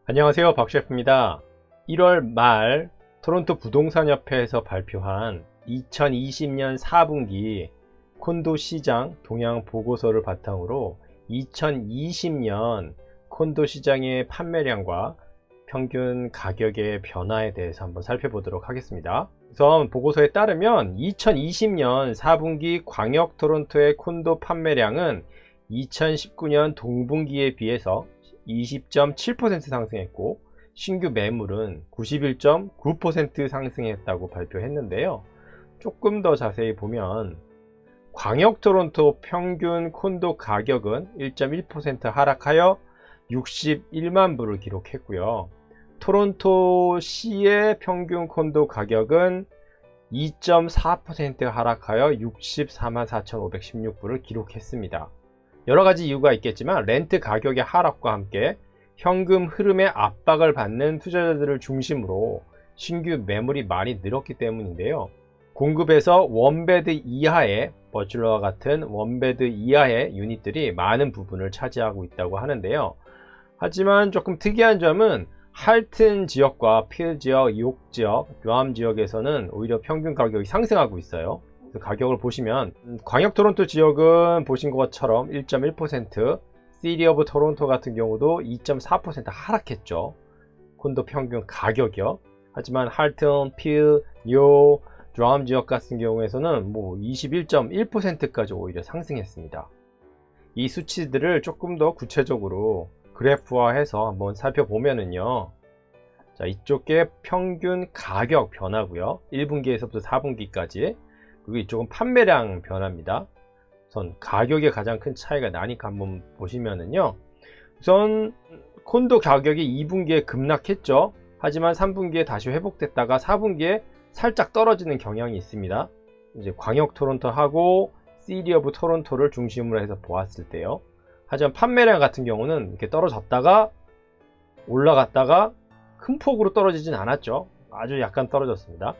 안녕하세요, 박 셰프입니다. 1월 말 토론토 부동산협회에서 발표한 2020년 4분기 콘도 시장 동향 보고서를 바탕으로 2020년 콘도 시장의 판매량과 평균 가격의 변화에 대해서 한번 살펴보도록 하겠습니다. 우선 보고서에 따르면 2020년 4분기 광역 토론토의 콘도 판매량은 2019년 동분기에 비해서 20.7% 상승했고, 신규 매물은 91.9% 상승했다고 발표했는데요. 조금 더 자세히 보면 광역 토론토 평균 콘도 가격은 1.1% 하락하여 61만 불을 기록했고요. 토론토 시의 평균 콘도 가격은 2.4% 하락하여 64만 4,516불을 기록했습니다. 여러가지 이유가 있겠지만 렌트 가격의 하락과 함께 현금 흐름의 압박을 받는 투자자들을 중심으로 신규 매물이 많이 늘었기 때문인데요. 공급에서 원베드 이하의 버슐러와 같은 원베드 이하의 유닛들이 많은 부분을 차지하고 있다고 하는데요. 하지만 조금 특이한 점은 할튼 지역과 필 지역, 욕 지역, 요암 지역에서는 오히려 평균 가격이 상승하고 있어요. 가격을 보시면 광역 토론토 지역은 보신 것처럼 1.1%, 시티 오브 토론토 같은 경우도 2.4% 하락했죠. 콘도 평균 가격이요. 하지만 할튼, 필, 요, 드럼 지역 같은 경우에서는 21.1%까지 오히려 상승했습니다. 이 수치들을 조금 더 구체적으로 그래프화해서 한번 살펴보면은요. 자, 이쪽에 평균 가격 변화고요. 1분기에서부터 4분기까지. 그리고 이쪽은 판매량 변화입니다. 우선 가격에 가장 큰 차이가 나니까 한번 보시면은요. 우선 콘도 가격이 2분기에 급락했죠. 하지만 3분기에 다시 회복됐다가 4분기에 살짝 떨어지는 경향이 있습니다. 이제 광역 토론토하고 시티 오브 토론토를 중심으로 해서 보았을 때요. 하지만 판매량 같은 경우는 이렇게 떨어졌다가 올라갔다가 큰 폭으로 떨어지진 않았죠. 아주 약간 떨어졌습니다.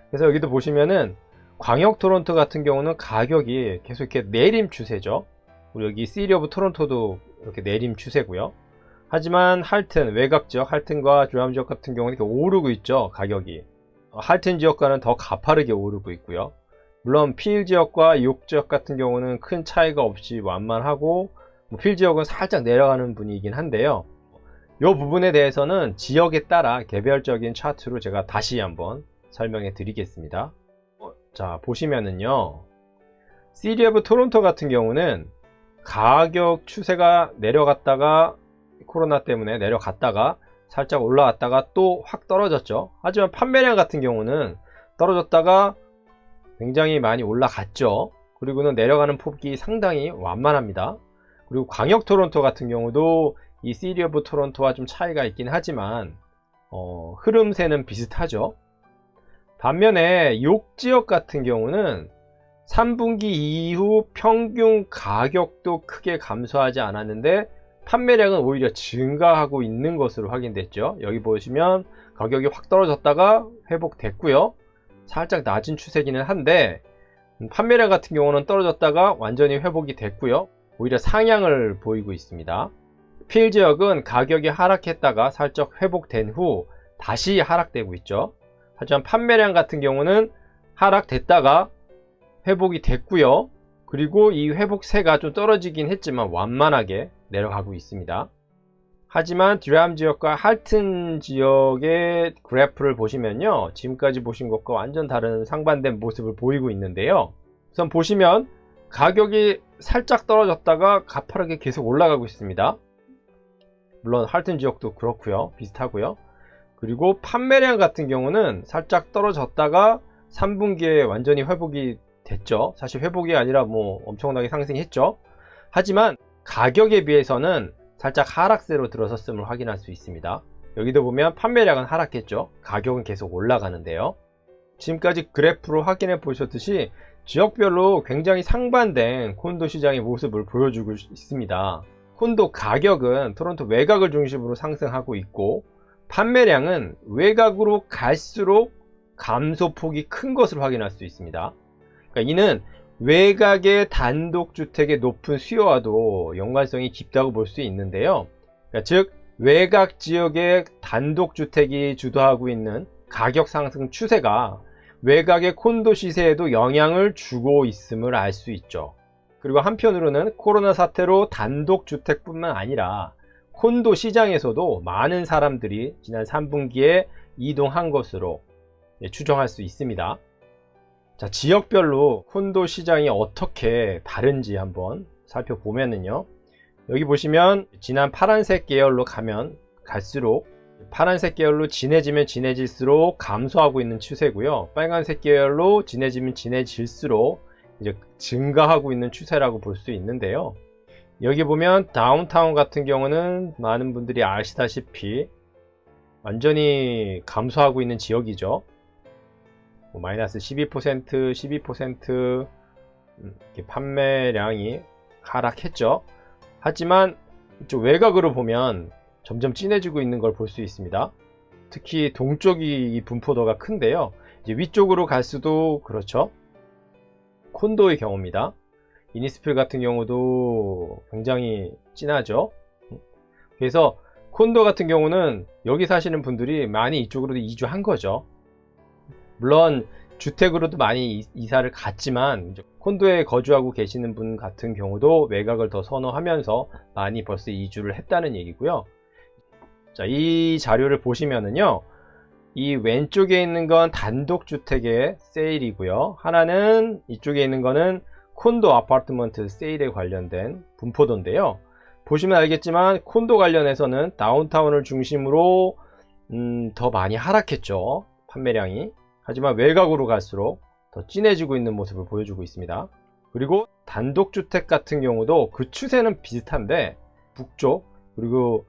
그래서 여기도 보시면은 광역 토론토 같은 경우는 가격이 계속 이렇게 내림 추세죠. 그리고 여기 시티 오브 토론토도 이렇게 내림 추세고요. 하지만 할튼, 외곽 지역, 할튼과 드럼 지역 같은 경우는 이렇게 오르고 있죠. 가격이. 할튼 지역과는 더 가파르게 오르고 있고요. 물론 필 지역과 욕 지역 같은 경우는 큰 차이가 없이 완만하고, 필 지역은 살짝 내려가는 분위기긴 한데요. 이 부분에 대해서는 지역에 따라 개별적인 차트로 제가 다시 한번 설명해 드리겠습니다. 자, 보시면은요, 시티 오브 토론토 같은 경우는 가격 추세가 내려갔다가 코로나 때문에 내려갔다가 살짝 올라왔다가 또 확 떨어졌죠. 하지만 판매량 같은 경우는 떨어졌다가 굉장히 많이 올라갔죠. 그리고는 내려가는 폭이 상당히 완만합니다. 그리고 광역 토론토 같은 경우도 이 시티 오브 토론토와 좀 차이가 있긴 하지만 흐름새는 비슷하죠. 반면에 욕 지역 같은 경우는 3분기 이후 평균 가격도 크게 감소하지 않았는데 판매량은 오히려 증가하고 있는 것으로 확인됐죠. 여기 보시면 가격이 확 떨어졌다가 회복됐고요. 살짝 낮은 추세기는 한데 판매량 같은 경우는 떨어졌다가 완전히 회복이 됐고요. 오히려 상향을 보이고 있습니다. 필 지역은 가격이 하락했다가 살짝 회복된 후 다시 하락되고 있죠. 하지만 판매량 같은 경우는 하락됐다가 회복이 됐고요. 그리고 이 회복세가 좀 떨어지긴 했지만 완만하게 내려가고 있습니다. 하지만 드럼 지역과 할튼 지역의 그래프를 보시면요, 지금까지 보신 것과 완전 다른 상반된 모습을 보이고 있는데요. 우선 보시면 가격이 살짝 떨어졌다가 가파르게 계속 올라가고 있습니다. 물론 할튼 지역도 그렇고요, 비슷하고요. 그리고 판매량 같은 경우는 살짝 떨어졌다가 3분기에 완전히 회복이 됐죠. 사실 회복이 아니라 엄청나게 상승했죠. 하지만 가격에 비해서는 살짝 하락세로 들어섰음을 확인할 수 있습니다. 여기도 보면 판매량은 하락했죠. 가격은 계속 올라가는데요. 지금까지 그래프로 확인해 보셨듯이 지역별로 굉장히 상반된 콘도 시장의 모습을 보여주고 있습니다. 콘도 가격은 토론토 외곽을 중심으로 상승하고 있고, 판매량은 외곽으로 갈수록 감소폭이 큰 것을 확인할 수 있습니다. 그러니까 이는 외곽의 단독주택의 높은 수요와도 연관성이 깊다고 볼 수 있는데요. 그러니까 즉 외곽 지역의 단독주택이 주도하고 있는 가격 상승 추세가 외곽의 콘도 시세에도 영향을 주고 있음을 알 수 있죠. 그리고 한편으로는 코로나 사태로 단독주택뿐만 아니라 콘도 시장에서도 많은 사람들이 지난 3분기에 이동한 것으로 추정할 수 있습니다. 자, 지역별로 콘도 시장이 어떻게 다른지 한번 살펴보면요. 여기 보시면 지난 파란색 계열로 가면 갈수록 파란색 계열로 진해지면 진해질수록 감소하고 있는 추세고요. 빨간색 계열로 진해지면 진해질수록 이제 증가하고 있는 추세라고 볼 수 있는데요. 여기 보면 다운타운 같은 경우는 많은 분들이 아시다시피 완전히 감소하고 있는 지역이죠. 마이너스 12%, 12% 이렇게 판매량이 하락했죠. 하지만 이쪽 외곽으로 보면 점점 진해지고 있는 걸 볼 수 있습니다. 특히 동쪽이 분포도가 큰데요. 이제 위쪽으로 갈 수도 그렇죠. 콘도의 경우입니다. 이니스필 같은 경우도 굉장히 진하죠. 그래서 콘도 같은 경우는 여기 사시는 분들이 많이 이쪽으로 이주한 거죠. 물론 주택으로도 많이 이사를 갔지만 콘도에 거주하고 계시는 분 같은 경우도 외곽을 더 선호하면서 많이 벌써 이주를 했다는 얘기고요. 자, 이 자료를 보시면은요, 이 왼쪽에 있는 건 단독주택의 세일이고요, 하나는 이쪽에 있는 거는 콘도 아파트먼트 세일에 관련된 분포도인데요. 보시면 알겠지만 콘도 관련해서는 다운타운을 중심으로 더 많이 하락했죠, 판매량이. 하지만 외곽으로 갈수록 더 진해지고 있는 모습을 보여주고 있습니다. 그리고 단독주택 같은 경우도 그 추세는 비슷한데 북쪽 그리고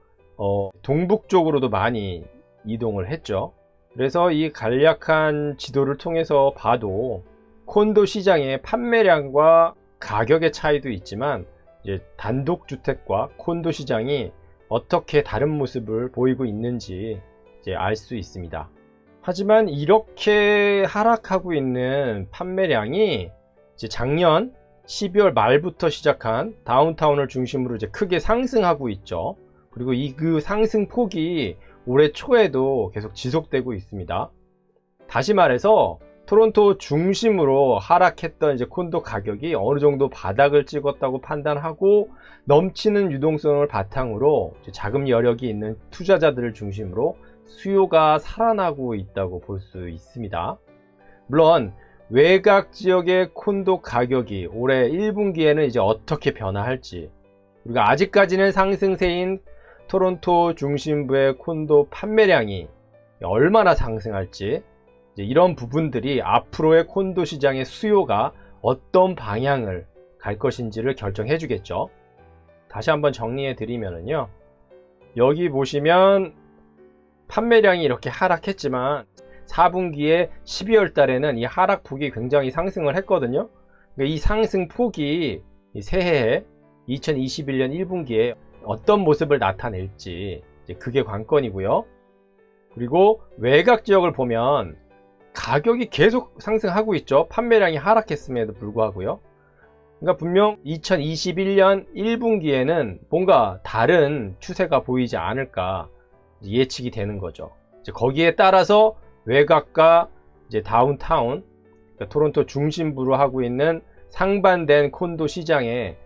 동북 쪽으로도 많이 이동을 했죠. 그래서 이 간략한 지도를 통해서 봐도 콘도 시장의 판매량과 가격의 차이도 있지만 이제 단독주택과 콘도 시장이 어떻게 다른 모습을 보이고 있는지 이제 알 수 있습니다. 하지만 이렇게 하락하고 있는 판매량이 이제 작년 12월 말부터 시작한 다운타운을 중심으로 이제 크게 상승하고 있죠. 그리고 그 상승폭이 올해 초에도 계속 지속되고 있습니다. 다시 말해서 토론토 중심으로 하락했던 이제 콘도 가격이 어느 정도 바닥을 찍었다고 판단하고 넘치는 유동성을 바탕으로 이제 자금 여력이 있는 투자자들을 중심으로 수요가 살아나고 있다고 볼 수 있습니다. 물론 외곽 지역의 콘도 가격이 올해 1분기에는 이제 어떻게 변화할지, 그리고 아직까지는 상승세인 토론토 중심부의 콘도 판매량이 얼마나 상승할지, 이제 이런 부분들이 앞으로의 콘도 시장의 수요가 어떤 방향을 갈 것인지를 결정해 주겠죠. 다시 한번 정리해 드리면요, 여기 보시면 판매량이 이렇게 하락했지만 4분기에 12월 달에는 이 하락폭이 굉장히 상승을 했거든요. 그러니까 이 상승폭이 새해에 2021년 1분기에 어떤 모습을 나타낼지 그게 관건이고요. 그리고 외곽 지역을 보면 가격이 계속 상승하고 있죠. 판매량이 하락했음에도 불구하고요. 그러니까 분명 2021년 1분기에는 뭔가 다른 추세가 보이지 않을까 예측이 되는 거죠. 이제 거기에 따라서 외곽과 이제 다운타운, 그러니까 토론토 중심부로 하고 있는 상반된 콘도 시장의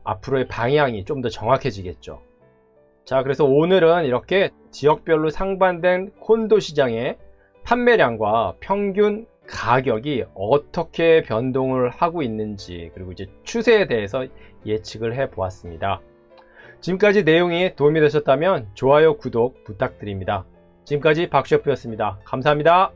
앞으로의 방향이 좀 더 정확해지겠죠. 자, 그래서 오늘은 이렇게 지역별로 상반된 콘도 시장의 판매량과 평균 가격이 어떻게 변동을 하고 있는지, 그리고 이제 추세에 대해서 예측을 해 보았습니다. 지금까지 내용이 도움이 되셨다면 좋아요, 구독 부탁드립니다. 지금까지 박셰프였습니다. 감사합니다.